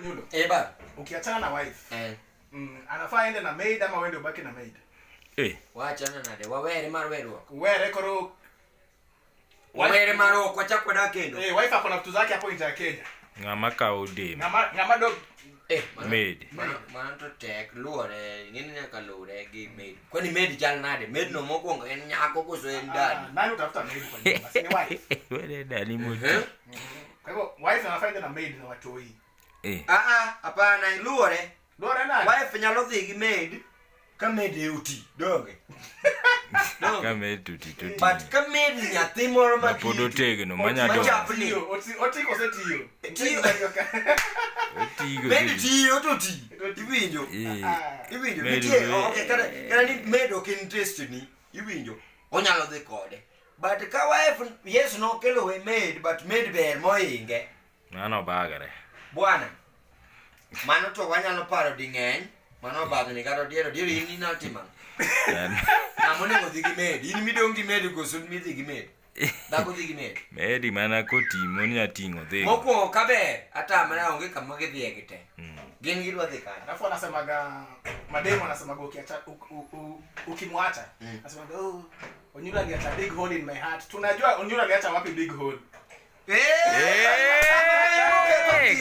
Onyulo. Ba. Ukiachana na wife. Anafaa ende na maid ama wende ubaki na maid. Waachana nade. Wawere mar werruok. Were koro wawere maro kwa chakwa da kendo. Wife akona vitu zake hapo nje ya Kenya. Ngama kao dem. Ngama dog maid. Man to tek luore ngini nyaka luore gi maid. Kwani maid chal nade? Maid no mokwongo en nyako koso en dad. Nani utafuta maid kwa nyumba? Si wife. Wewe dali muti. Kwa hivyo wife anafaa ende na maid na watoi. Hapana luore. Luore nani? Wife nyalo dhi gi maid. Ka maid e uti donge. Ka maid tuti. But ka maid nyathi moro ma podo tegno manyado. Otiko setiyo. Tiyo. Tigo. Maid tiyo to ti. Iwinjo. Iwinjo. Okay, kana ni maid ok interested ni. Iwinjo. Onyalo dhi kode. But ka wife yes no kelo we maid but maid ber moinge. Ngano bagare. Bwana. Mano to wanyalo paro di ng'eny. Mano bagni karo diero ini naltima. Namone go digi maid. In midong gi maid go sun mi digi maid. Dako digi maid. Maid mana kotimo nya tingo dhi. Moko kabe ata mana onge kama gi dhie gite. Gin gidwa dhi kanya. Alafu anasemaga mademo anasemaga ukiacha ukimwacha. Anasemaga Onyulo aliacha big hole in my heart. Tunajua Onyulo aliacha wapi big hole.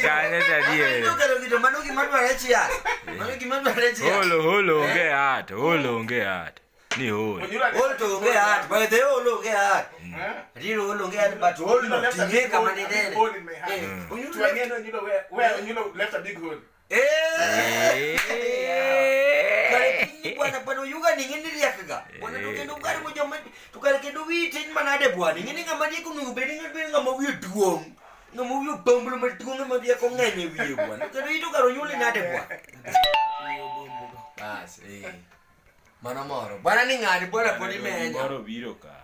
Kanya tadie. Mano gimadware chia. Holo onge hat. Ni holo. Holo to onge hat. By the holo onge hat. Riro holo onge hat but holo no tinge kama ni nene. Onyulo where Onyulo left a big hole. Bwana yuga ningini riakaga. Bwana tukendo kari mo joma tukare kendo witin manade bwana. Ngini ngama die kunu bedi ngama wi duong. Ngama wi bambulu ma duong ngama die ko ngene wi bwana. Kendo itu karo nyuli nade bwana. Bas Mana moro. Bwana ni ngadi bwana podi menya. Moro biro ka.